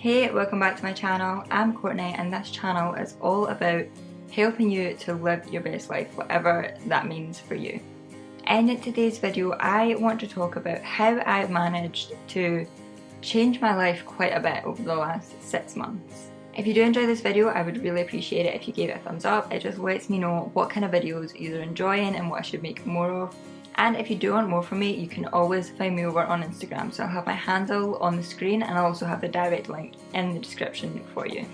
Hey, welcome back to my channel. I'm Courtney and this channel is all about helping you to live your best life, whatever that means for you. In today's video, I want to talk about how I've managed to change my life quite a bit over the last 6 months. If you do enjoy this video, I would really appreciate it if you gave it a thumbs up. It just lets me know what kind of videos you're enjoying and what I should make more of. And if you do want more from me, you can always find me over on Instagram. So I'll have my handle on the screen and I'll also have the direct link in the description for you.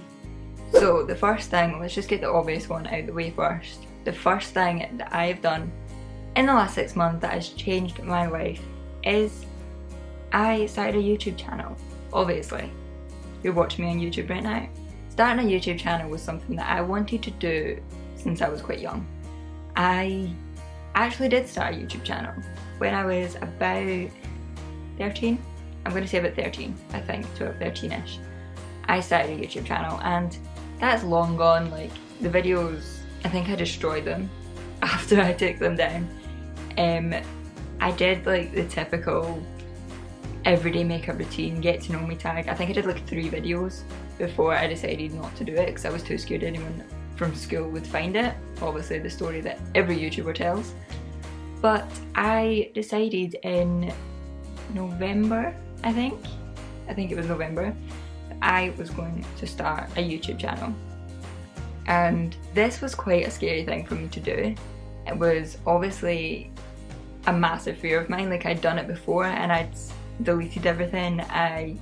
So the first thing, let's just get the obvious one out of the way first. The first thing that I've done in the last 6 months that has changed my life is I started a YouTube channel. Obviously, you're watching me on YouTube right now. Starting a YouTube channel was something that I wanted to do since I was quite young. I actually did start a YouTube channel when I was about 13. I'm going to say about 13, I think, 12, 13ish. I started a YouTube channel and that's long gone. Like, the videos, I think I destroyed them after I took them down. I did like the typical everyday makeup routine, get to know me tag. I think I did like 3 videos before I decided not to do it because I was too scared anyone from school would find it. Obviously the story that every YouTuber tells. But I decided in November, I think it was November, that I was going to start a YouTube channel. And this was quite a scary thing for me to do. It was obviously a massive fear of mine. Like, I'd done it before and I'd deleted everything. I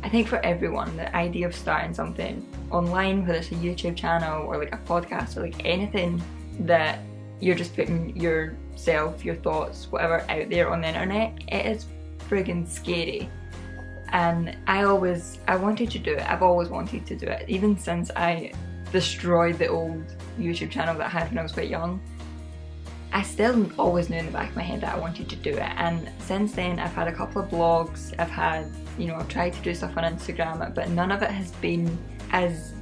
think for everyone, the idea of starting something online, whether it's a YouTube channel or like a podcast or like anything that you're just putting yourself, your thoughts, whatever out there on the internet, it is friggin' scary. And I wanted to do it. I've always wanted to do it, even since I destroyed the old YouTube channel that I had when I was quite young. I still always knew in the back of my head that I wanted to do it, and since then I've had a couple of blogs, I've tried to do stuff on Instagram, but none of it has been as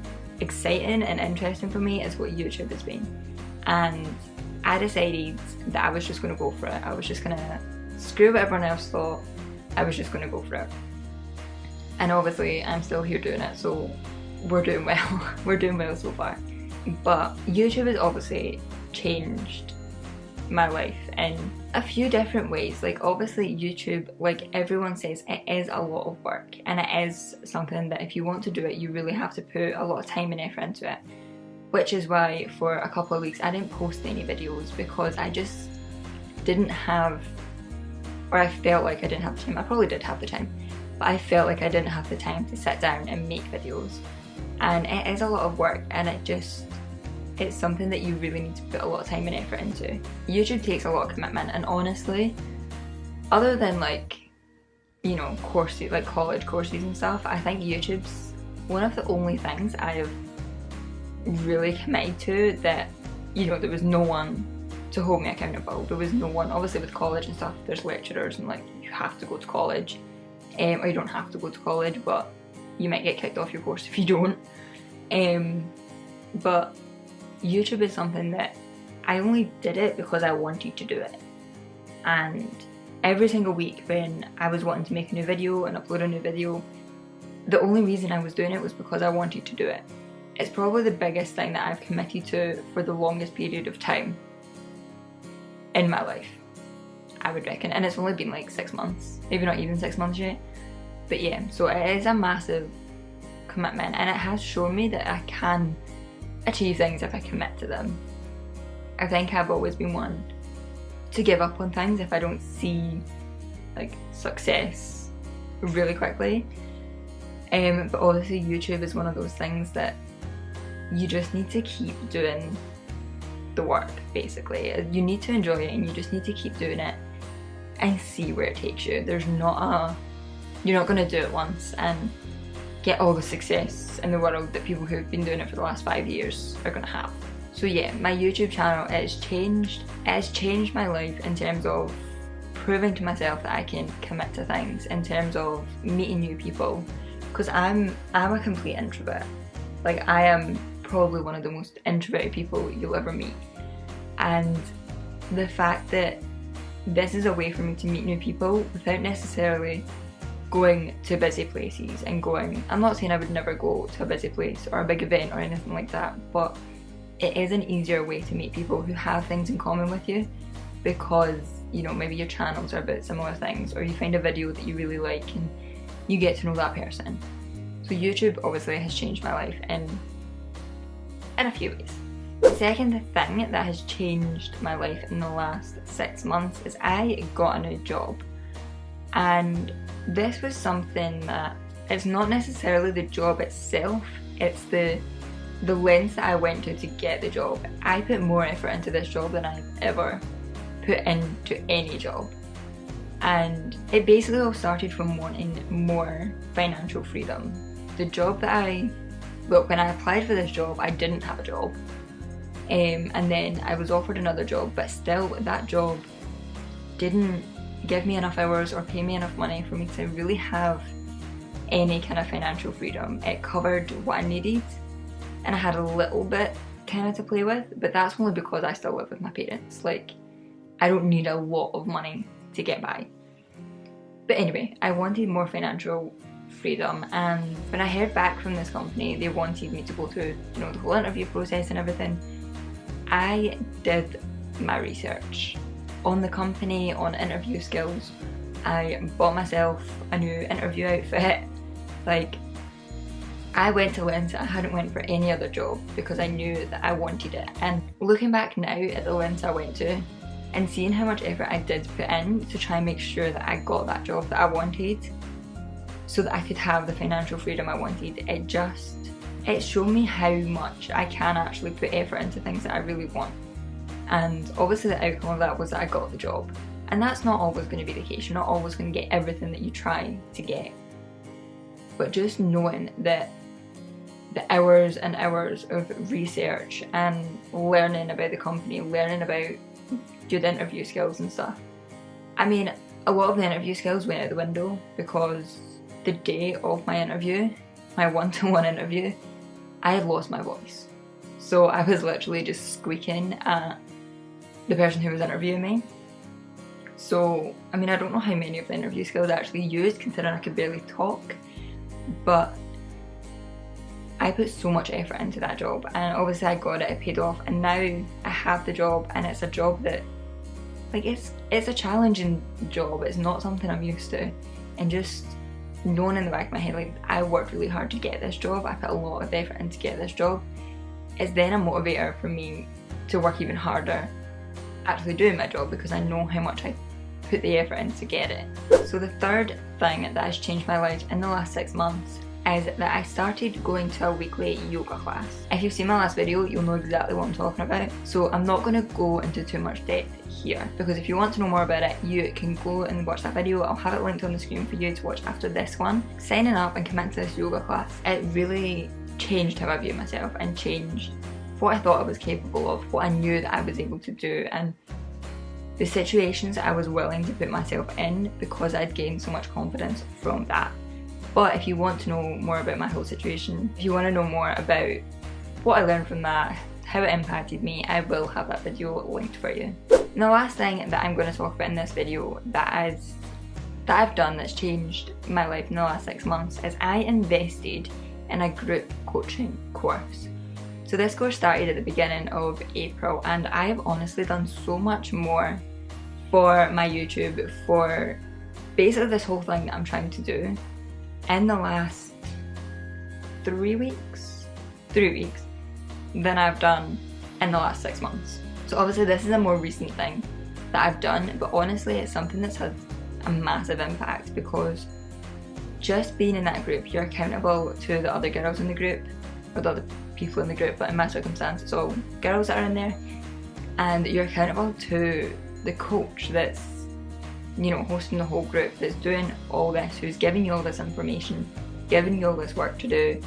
exciting and interesting for me as what YouTube has been. And I decided that I was just going to go for it. I was just going to screw what everyone else thought. I was just going to go for it. And obviously I'm still here doing it, so we're doing well. We're doing well so far. But YouTube has obviously changed my life in a few different ways. Like, obviously YouTube, like everyone says, it is a lot of work, and it is something that if you want to do it, you really have to put a lot of time and effort into it. Which is why for a couple of weeks I didn't post any videos, because I just didn't have, or I felt like I didn't have the time. I probably did have the time, but I felt like I didn't have the time to sit down and make videos. And it is a lot of work, and it's something that you really need to put a lot of time and effort into. YouTube takes a lot of commitment, and honestly, other than like, courses, like college courses and stuff, I think YouTube's one of the only things I have really committed to that, there was no one to hold me accountable. There was no one, obviously with college and stuff, there's lecturers and like, you have to go to college, or you don't have to go to college, but you might get kicked off your course if you don't. But YouTube is something that I only did it because I wanted to do it. And every single week when I was wanting to make a new video and upload a new video, the only reason I was doing it was because I wanted to do it. It's probably the biggest thing that I've committed to for the longest period of time in my life, I would reckon. And it's only been like 6 months, maybe not even 6 months yet. But yeah, so it is a massive commitment, and it has shown me that I can achieve things if I commit to them. I think I've always been one to give up on things if I don't see like success really quickly. But obviously YouTube is one of those things that you just need to keep doing the work, basically. You need to enjoy it and you just need to keep doing it and see where it takes you. You're not going to do it once and get all the success in the world that people who've been doing it for the last 5 years are going to have. So yeah, my YouTube channel, it has changed my life in terms of proving to myself that I can commit to things, in terms of meeting new people, because I'm a complete introvert. Like, I am probably one of the most introverted people you'll ever meet, and the fact that this is a way for me to meet new people without necessarily going to busy places and going, I'm not saying I would never go to a busy place or a big event or anything like that, but it is an easier way to meet people who have things in common with you, because, you know, maybe your channels are about similar things, or you find a video that you really like and you get to know that person. So YouTube obviously has changed my life in a few ways. The second thing that has changed my life in the last 6 months is I got a new job. And this was something that, it's not necessarily the job itself, it's the lengths that I went to get the job. I put more effort into this job than I've ever put into any job. And it basically all started from wanting more financial freedom. The job that when I applied for this job, I didn't have a job. And then I was offered another job, but still that job didn't give me enough hours or pay me enough money for me to really have any kind of financial freedom. It covered what I needed, and I had a little bit kind of to play with, but that's only because I still live with my parents. Like, I don't need a lot of money to get by. But anyway, I wanted more financial freedom, and when I heard back from this company, they wanted me to go through, you know, the whole interview process and everything. I did my research on the company, on interview skills. I bought myself a new interview outfit. Like, I went to lengths I hadn't went for any other job because I knew that I wanted it. And looking back now at the lengths I went to and seeing how much effort I did put in to try and make sure that I got that job that I wanted so that I could have the financial freedom I wanted, it showed me how much I can actually put effort into things that I really want. And obviously the outcome of that was that I got the job. And that's not always going to be the case. You're not always going to get everything that you try to get. But just knowing that the hours and hours of research and learning about the company, learning about good interview skills and stuff. I mean, a lot of the interview skills went out the window because the day of my interview, my one-to-one interview, I had lost my voice. So I was literally just squeaking at the person who was interviewing me. So, I mean, I don't know how many of the interview skills I actually used, considering I could barely talk, but I put so much effort into that job, and obviously I got it, it paid off, and now I have the job, and it's a job that, like, it's a challenging job, it's not something I'm used to, and just knowing in the back of my head, like, I worked really hard to get this job, I put a lot of effort in to get this job, it's then a motivator for me to work even harder actually doing my job, because I know how much I put the effort in to get it. So the third thing that has changed my life in the last 6 months is that I started going to a weekly yoga class. If you've seen my last video, you'll know exactly what I'm talking about. So I'm not going to go into too much depth here, because if you want to know more about it, you can go and watch that video. I'll have it linked on the screen for you to watch after this one. Signing up and committing to this yoga class, it really changed how I view myself and changed what I thought I was capable of, what I knew that I was able to do, and the situations I was willing to put myself in because I'd gained so much confidence from that. But if you want to know more about my whole situation, if you want to know more about what I learned from that, how it impacted me, I will have that video linked for you. And the last thing that I'm going to talk about in this video that I've done that's changed my life in the last 6 months is I invested in a group coaching course. So this course started at the beginning of April, and I have honestly done so much more for my YouTube, for basically this whole thing that I'm trying to do in the last 3 weeks than I've done in the last 6 months. So obviously this is a more recent thing that I've done, but honestly it's something that's had a massive impact, because just being in that group, you're accountable to the other girls in the group, or the other people in the group, but in my circumstance it's all girls that are in there, and you're accountable to the coach that's, you know, hosting the whole group, that's doing all this, who's giving you all this information, giving you all this work to do,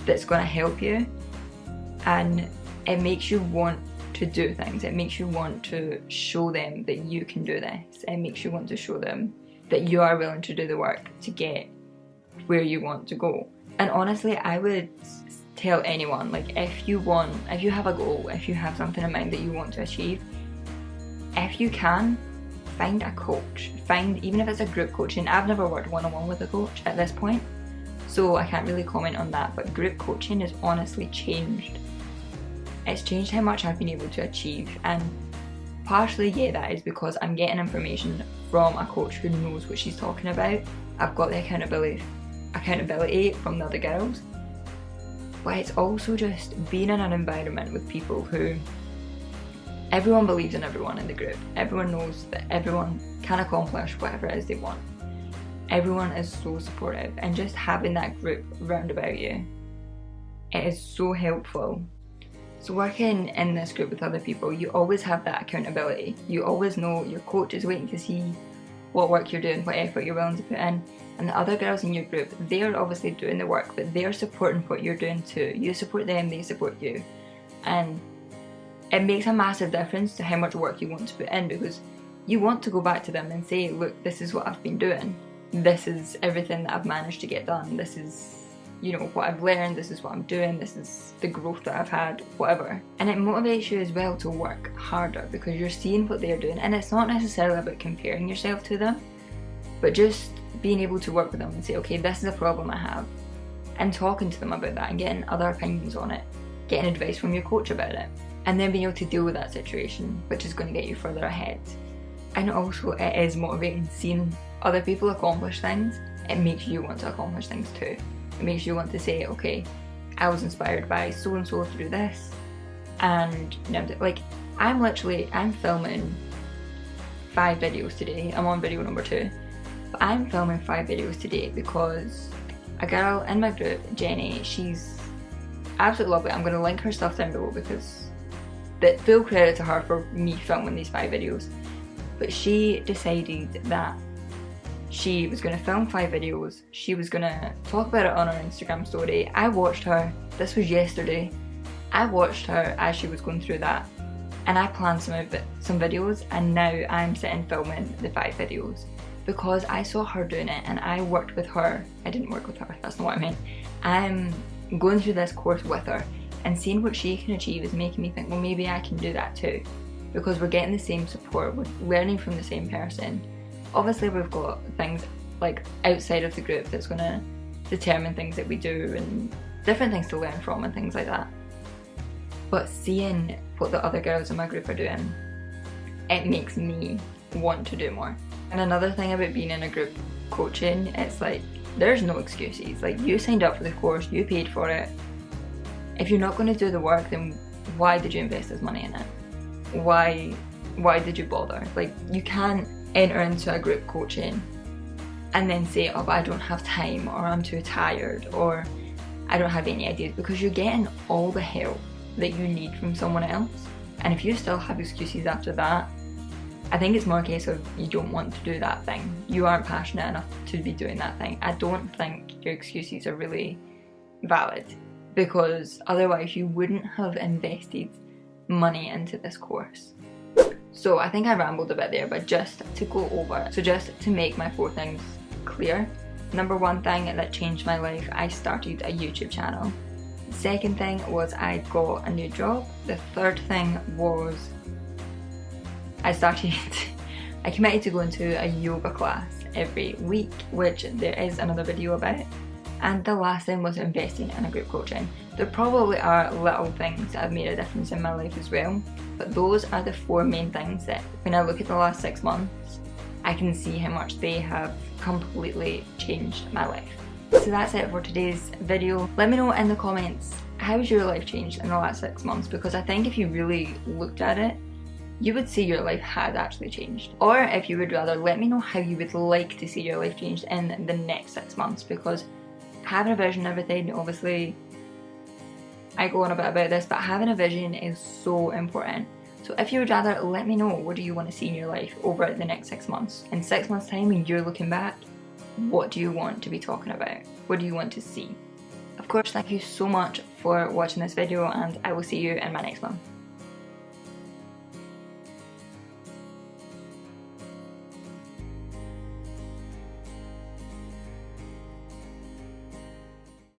that's going to help you. And it makes you want to do things, it makes you want to show them that you can do this, it makes you want to show them that you are willing to do the work to get where you want to go. And honestly, I would tell anyone, like, if you have a goal, if you have something in mind that you want to achieve, if you can, find a coach. Even if it's a group coaching, I've never worked one-on-one with a coach at this point, so I can't really comment on that, but group coaching has honestly changed. It's changed how much I've been able to achieve, and partially, yeah, that is because I'm getting information from a coach who knows what she's talking about. I've got the accountability from the other girls, but it's also just being in an environment with people who everyone believes in everyone in the group. Everyone knows that everyone can accomplish whatever it is they want. Everyone is so supportive, and just having that group round about you, it is so helpful. So working in this group with other people, you always have that accountability. You always know your coach is waiting to see what work you're doing, what effort you're willing to put in, and the other girls in your group, they're obviously doing the work, but they're supporting what you're doing too. You support them, they support you, and it makes a massive difference to how much work you want to put in, because you want to go back to them and say, look, this is what I've been doing, this is everything that I've managed to get done, this is, you know, what I've learned, this is what I'm doing, this is the growth that I've had, whatever. And it motivates you as well to work harder, because you're seeing what they're doing, and it's not necessarily about comparing yourself to them, but just being able to work with them and say, okay, this is a problem I have, and talking to them about that and getting other opinions on it, getting advice from your coach about it, and then being able to deal with that situation, which is going to get you further ahead. And also, it is motivating seeing other people accomplish things. It makes you want to accomplish things too. It makes you want to say, okay, I was inspired by so and so through this, and now, like, I'm filming 5 videos today. I'm on video number 2, but I'm filming 5 videos today because a girl in my group, Jenny, she's absolutely lovely. I'm going to link her stuff down below, because the full credit to her for me filming these 5 videos. But she decided that she was going to film 5 videos, she was going to talk about it on her Instagram story. I watched her, this was yesterday, I watched her as she was going through that, and I planned some videos, and now I'm sitting filming the 5 videos because I saw her doing it and I worked with her. I didn't work with her, that's not what I meant. I'm going through this course with her, and seeing what she can achieve is making me think, well, maybe I can do that too, because we're getting the same support, we're learning from the same person. Obviously we've got things like outside of the group that's going to determine things that we do and different things to learn from and things like that. But seeing what the other girls in my group are doing, it makes me want to do more. And another thing about being in a group coaching, it's like, there's no excuses. Like, you signed up for the course, you paid for it. If you're not going to do the work, then why did you invest this money in it? Why did you bother? Like, you can't enter into a group coaching and then say, oh, but I don't have time, or I'm too tired, or I don't have any ideas, because you're getting all the help that you need from someone else. And if you still have excuses after that, I think it's more a case of you don't want to do that thing. You aren't passionate enough to be doing that thing. I don't think your excuses are really valid, because otherwise you wouldn't have invested money into this course. So I think I rambled a bit there, but just to go over, so just to make my 4 things clear. Number 1 thing that changed my life, I started a YouTube channel. The second thing was I got a new job. The third thing was I committed to going to a yoga class every week, which there is another video about. And the last thing was investing in a group coaching. There probably are little things that have made a difference in my life as well, but those are the 4 main things that when I look at the last 6 months, I can see how much they have completely changed my life. So that's it for today's video. Let me know in the comments, how has your life changed in the last 6 months? Because I think if you really looked at it, you would see your life has actually changed. Or if you would rather, let me know how you would like to see your life changed in the next 6 months, because having a vision and everything, obviously I go on a bit about this, but having a vision is so important. So if you would rather, let me know, what do you want to see in your life over the next 6 months? In 6 months time, when you're looking back, what do you want to be talking about? What do you want to see? Of course, thank you so much for watching this video, and I will see you in my next one.